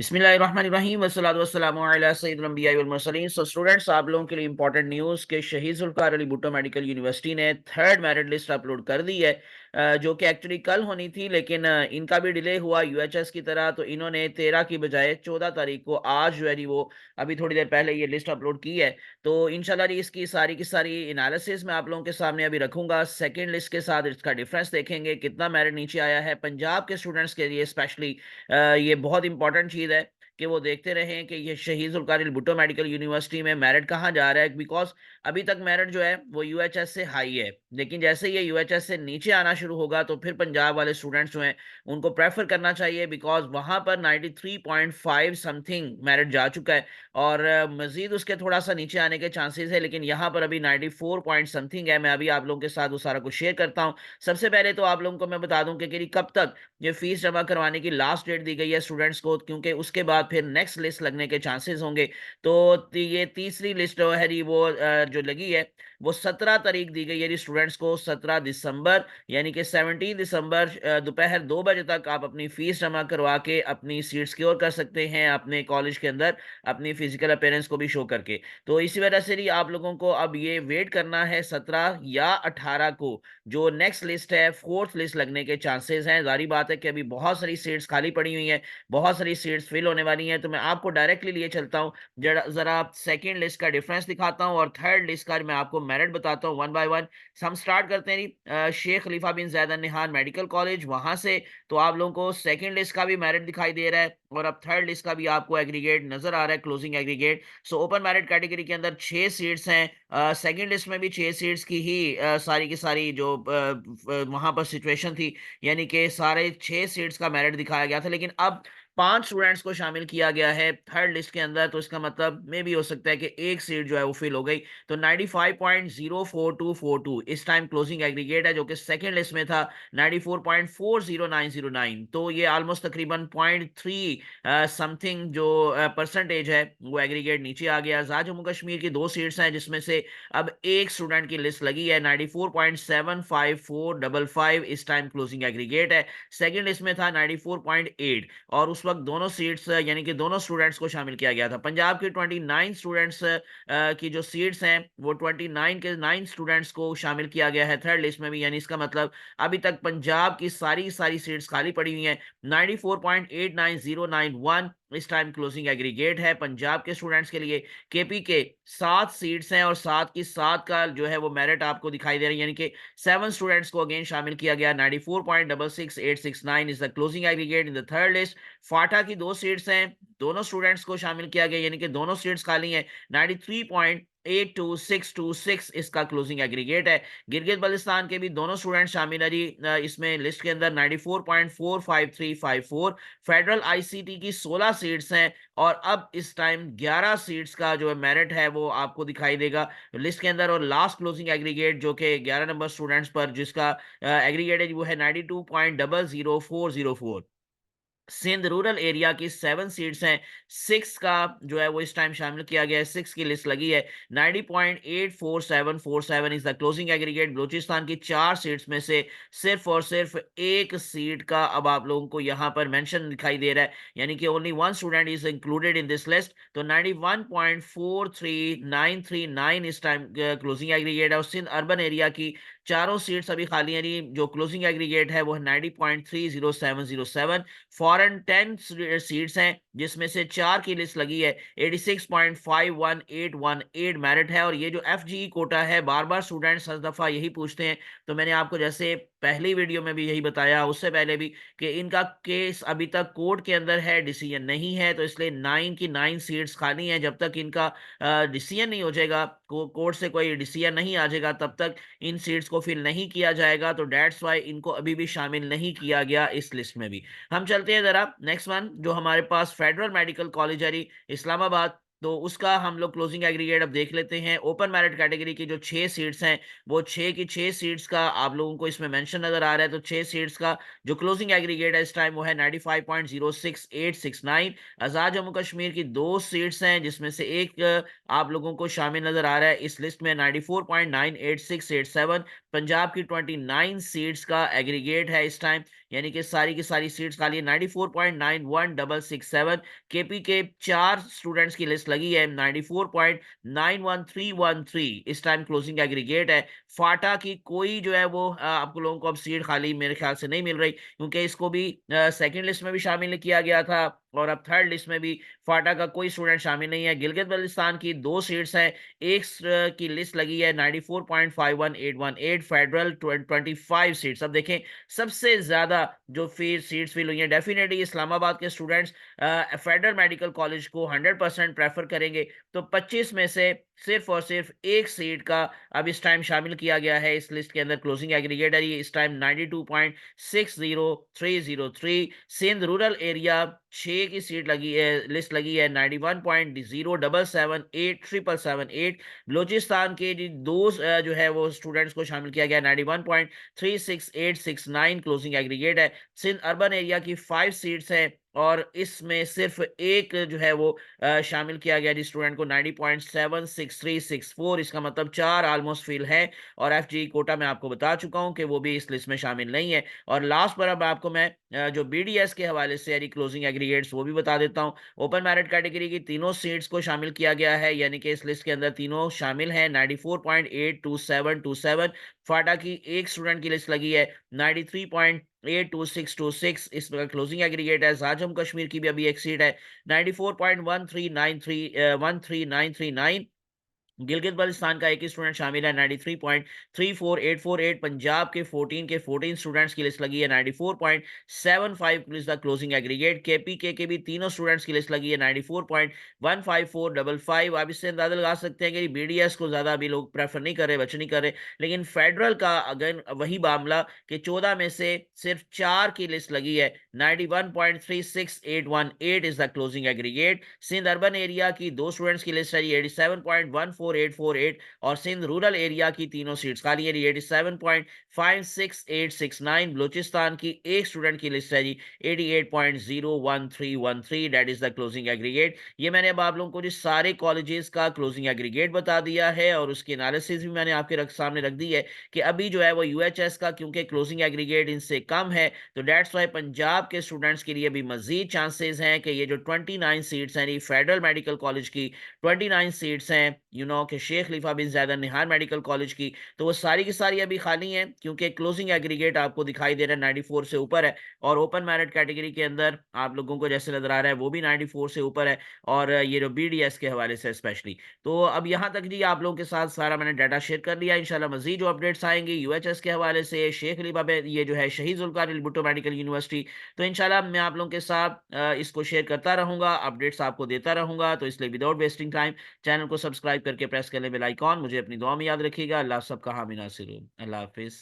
बिस्मिल्लाहिर्रहमानिर्रहीम वस्सलातु वस्सलामु अला सय्यिदिल अंबिया'i वल मुरसलीन। सो स्टूडेंट्स, आप लोगों के लिए इंपॉर्टेंट न्यूज़ के शहीद जुल्फ़िकार अली भुट्टो मेडिकल यूनिवर्सिटी ने थर्ड मेरिट लिस्ट अपलोड कर दी है, जो कि एक्चुअली कल होनी थी, लेकिन इनका भी डिले हुआ यूएचएस की तरह। तो इन्होंने 13 की बजाय 14 तारीख को आज जो है जी वो अभी थोड़ी देर पहले ये लिस्ट अपलोड की है। तो इंशाल्लाह जी इसकी सारी की सारी एनालिसिस मैं आप लोगों के सामने अभी रखूंगा। सेकेंड लिस्ट के साथ इसका डिफरेंस देखेंगे, कितना मेरिट नीचे आया है पंजाब के स्टूडेंट्स के लिए स्पेशली। ये बहुत इंपॉर्टेंट चीज है कि वो देखते रहें कि ये शहीद जुल्फ़िकार भुट्टो मेडिकल यूनिवर्सिटी में मेरिट कहाँ जा रहा है, बिकॉज अभी तक मेरिट जो है वो यूएचएस से हाई है, लेकिन जैसे ये यूएचएस से नीचे आना शुरू होगा तो फिर पंजाब वाले स्टूडेंट्स जो हैं उनको प्रेफर करना चाहिए, बिकॉज वहां पर 93.5 समथिंग मेरिट जा चुका है और मजीद उसके थोड़ा सा नीचे आने के चांसेस है, लेकिन यहाँ पर अभी 94 पॉइंट समथिंग है। मैं अभी आप लोगों के साथ वो सारा कुछ शेयर करता हूँ। सबसे पहले तो आप लोगों को मैं बता दूं कि कब तक ये फीस जमा करवाने की लास्ट डेट दी गई है स्टूडेंट्स को, क्योंकि उसके बाद फिर नेक्स्ट लिस्ट लगने के चांसेस होंगे। तो ये तीसरी लिस्ट जो है जी वो जो लगी है वो 17 तारीख दी गई है जी स्टूडेंट्स को, 17 दिसंबर, यानी कि 17 दिसंबर दोपहर 2 बजे तक आप अपनी फीस जमा करवा के अपनी सीट सिक्योर कर सकते हैं अपने कॉलेज के अंदर, अपनी फिजिकल अपीयरेंस को भी शो करके। तो इसी वजह से जी आप लोगों को अब ये वेट करना है 17 या 18 को जो नेक्स्ट लिस्ट है, फोर्थ लिस्ट लगने के चांसेस हैं। जारी बात है कि अभी बहुत सारी सीट्स खाली पड़ी हुई हैं, बहुत सारी सीट्स फिल होने वाली हैं। तो मैं आपको डायरेक्टली लिए चलता हूँ, जरा सेकंड लिस्ट का डिफरेंस दिखाता हूँ और थर्ड लिस्ट का मैं आपको मेरिट बताता हूँ वन बाय वन। हम स्टार्ट करते हैं शेख खलीफा बिन जैद अल नहान मेडिकल कॉलेज वहां से। तो आप लोगों को सेकंड लिस्ट का भी मेरिट दिखाई दे रहा है और अब थर्ड लिस्ट का भी आपको एग्रीगेट नजर आ रहा है, closing aggregate. So open merit category के अंदर 6 सीट्स हैं, सेकंड लिस्ट में भी 6 सीट्स की ही सारी की सारी जो वहां पर सिचुएशन थी, यानी कि सारे 6 सीट्स का मेरिट दिखाया गया था, लेकिन अब 5 स्टूडेंट्स को शामिल किया गया है थर्ड लिस्ट के अंदर। तो इसका मतलब मे भी हो सकता है कि एक सीट जो है वो फिल हो गई। तो 95.04242 इस टाइम क्लोजिंग एग्रीगेट है, जो कि सेकंड लिस्ट में था 94.40909। तो ये ऑलमोस्ट तकरीबन 0.3 समथिंग जो परसेंटेज है वो एग्रीगेट नीचे आ गया। आजाद जम्मू कश्मीर की 2 सीट्स हैं, जिसमें से अब एक स्टूडेंट की लिस्ट लगी है, 94.75455 इस टाइम क्लोजिंग एग्रीगेट है। सेकंड लिस्ट में था 94.8 और उस वक्त दोनों सीट्स यानी कि दोनों स्टूडेंट्स को शामिल किया गया था। पंजाब के 29 स्टूडेंट्स की जो सीट्स हैं वो 29 के 9 स्टूडेंट्स को शामिल किया गया है थर्ड लिस्ट में भी, यानी इसका मतलब अभी तक पंजाब की सारी सारी सीट्स खाली पड़ी हुई हैं। 94.89091 इस टाइम क्लोजिंग एग्रीगेट है पंजाब के स्टूडेंट्स के लिए। केपी के 7 सीट्स हैं और 7 की 7 का जो है वो मेरिट आपको दिखाई दे रही है, यानी कि 7 स्टूडेंट्स को अगेन शामिल किया गया। 94.66869 is the closing aggregate in the third list. FATA की 2 सीट्स हैं, दोनों स्टूडेंट्स को शामिल किया गया, यानी कि दोनों सीट्स खाली हैं। 93.82626 इसका क्लोजिंग एग्रीगेट है। गिलगित बल्तिस्तान के भी दोनों स्टूडेंट शामिल है जी इसमें लिस्ट के अंदर, 94.45354। फेडरल आईसीटी की 16 सीट्स हैं और अब इस टाइम 11 सीट्स का जो है मेरिट है वो आपको दिखाई देगा लिस्ट के अंदर। और लास्ट क्लोजिंग एग्रीगेट जो कि 11 नंबर स्टूडेंट्स पर जिसका एग्रीगेट है वो है 92.00404। सिंध रूरल एरिया की 7 सीट्स हैं, 6 का जो है वो इस टाइम शामिल किया गया है, 6 की लिस्ट लगी है। 90.84747 is the closing aggregate. Balochistan की 4 सीट्स में से सिर्फ और सिर्फ एक सीट का अब आप लोगों को यहाँ पर मेंशन दिखाई दे रहा है, यानी कि only one student is included in this list. तो 91.43939 इस टाइम क्लोजिंग एग्रीगेट है। और सिंध अर्बन एरिया की चारों सीट्स अभी खाली हैं, जो क्लोजिंग एग्रीगेट है वो है 90.30707। फॉरेन 10 सीट्स हैं, जिसमें से 4 की लिस्ट लगी है। 86.51818 मेरिट है। और ये जो एफजीई कोटा है, बार बार स्टूडेंट्स हर दफा यही पूछते हैं, तो मैंने आपको जैसे पहली वीडियो में भी यही बताया, उससे पहले भी, कि इनका केस अभी तक कोर्ट के अंदर है, डिसीजन नहीं है। तो इसलिए 9 की 9 सीट्स खाली हैं। जब तक इनका डिसीजन नहीं हो जाएगा, कोर्ट से कोई डिसीजन नहीं आ जाएगा, तब तक इन सीट्स को फिल नहीं किया जाएगा। तो डेट्स वाई इनको अभी भी शामिल नहीं किया गया इस लिस्ट में भी। हम चलते हैं जरा नेक्स्ट वन, जो हमारे पास फेडरल मेडिकल कॉलेज है इस्लामाबाद। तो उसका हम लोग क्लोजिंग एग्रीगेट अब देख लेते हैं। ओपन मेरिट कैटेगरी की जो 6 सीट्स हैं, वो 6 की 6 सीट्स का आप लोगों को इसमें मेंशन नज़र आ रहा है। तो 6 सीट्स का जो क्लोजिंग एग्रीगेट है इस टाइम वो है 95.06869। आज़ाद जम्मू कश्मीर की 2 सीट्स हैं जिसमें से एक आप लोगों को शामिल नज़र आ रहा है इस लिस्ट में 94.98687। पंजाब की 29 सीट्स का एग्रीगेट है इस टाइम, यानी कि सारी की सारी सीट्स खाली है। 94.91667। केपी के 4 स्टूडेंट्स की लिस्ट लगी है, 94.91313 इस टाइम क्लोजिंग एग्रीगेट है। फाटा की कोई जो है वो आप लोगों को अब सीट खाली मेरे ख्याल से नहीं मिल रही, क्योंकि इसको भी सेकंड लिस्ट में भी शामिल किया गया था और अब थर्ड लिस्ट में भी फाटा का कोई स्टूडेंट शामिल नहीं है। गिलगित बल्तिस्तान की 2 सीट्स हैं, एक की लिस्ट लगी है 94.51818। Federal 25 seats. अब देखें सबसे ज्यादा जो फिर सीट्स फिल हुई हैं, डेफिनेटली इस्लामाबाद के स्टूडेंट्स फेडरल मेडिकल कॉलेज को 100% प्रेफर करेंगे। तो 25 में से सिर्फ और सिर्फ एक सीट का अब इस टाइम शामिल किया गया है इस लिस्ट के अंदर। क्लोजिंग एग्रीगेट है ये इस टाइम 92.60303। सिंध रूरल एरिया 6 की सीट लगी है, लिस्ट लगी है 91.0778 बलोचिस्तान के जी दो जो है वो स्टूडेंट्स को शामिल किया गया 91.36869 क्लोजिंग एग्रीगेट है। सिंध अर्बन एरिया की 5 सीट्स है और इसमें सिर्फ एक जो है वो शामिल किया गया जी स्टूडेंट को 90.76364। इसका मतलब 4 ऑलमोस्ट फिल है। और एफजी कोटा में आपको बता चुका हूं कि वो भी इस लिस्ट में शामिल नहीं है। और लास्ट पर अब आपको मैं जो बीडीएस के हवाले से यानी क्लोजिंग एग्रीगेट्स वो भी बता देता हूं। ओपन मेरिट कैटेगरी की तीनों सीट्स को शामिल किया गया है, यानी कि इस लिस्ट के अंदर तीनों शामिल हैं 94.82727। फाटा की एक स्टूडेंट की लिस्ट लगी है 93.82626। इसका क्लोजिंग एग्रीगेट है। जम्मू कश्मीर की भी अभी एक सीट है 94.1393139। गिलगित बल्तिस्तान का एक ही स्टूडेंट शामिल है 93.34848। पंजाब के 14 स्टूडेंट्स की लिस्ट लगी है 94.75 police the closing aggregate. KPK के भी तीनों स्टूडेंट्स की लिस्ट लगी है 94.15455। आप इससे अंदाजा लगा सकते हैं कि बीडीएस को ज्यादा अभी लोग प्रेफर नहीं कर रहे, बच्चे नहीं कर रहे। लेकिन फेडरल का अगर वही मामला कि 14 में से सिर्फ 4 की लिस्ट लगी है 91.36818 is the closing aggregate. Sindh urban area की 2 स्टूडेंट्स की लिस्ट है 87.14848 और सिंध रूरल एरिया की तीनों सीट्स खाली है 87.56869। बलूचिस्तान की एक स्टूडेंट की लिस्ट है जी 88.01313। That is the closing aggregate. ये मैंने अब आप लोगों को जी सारे कॉलेजेस का क्लोजिंग एग्रीगेट बता दिया है और उसकी एनालिसिस भी मैंने आपके सामने रख दी है कि अभी जो है वो यूएचएस का क्योंकि क्लोजिंग एग्रीगेट इनसे कम है, तो दैट्स वाई पंजाब के स्टूडेंट्स के लिए भी मजीद चांसेस हैं कि ये जो 29 सीट्स हैं फेडरल मेडिकल कॉलेज की 29 सीट्स हैं कि शेख खलीफा बिन ज़ायद निहार मेडिकल कॉलेज की, तो वो सारी की सारी अभी खाली हैं क्योंकि क्लोजिंग एग्रीगेट आपको दिखाई दे रहा है 94 से ऊपर है। और ओपन मेरिट कैटेगरी के अंदर आप लोगों को जैसे नजर आ रहा है वो भी 94 से ऊपर है। और ये जो बीडीएस के हवाले से स्पेशली, तो अब यहाँ तक जी आप लोगों के साथ सारा मैंने डाटा शेयर कर लिया। इंशाल्लाह मजीद जो अपडेट्स आएंगी यूएचएस के हवाले से, शेख खलीफा पे ये जो है शहीद जुल्फिकार अली भुट्टो मेडिकल यूनिवर्सिटी, तो इंशाल्लाह मैं आप लोगों के साथ इसको शेयर करता रहूंगा, अपडेट्स आपको देता रहूंगा। तो इसलिए विदाउट वेस्टिंग टाइम चैनल को सब्सक्राइब करके प्रेस कर ले बेल आइकॉन। मुझे अपनी दुआ में याद रखिएगा। अल्लाह सबका हामी नासिर हो। अल्लाह हाफिज।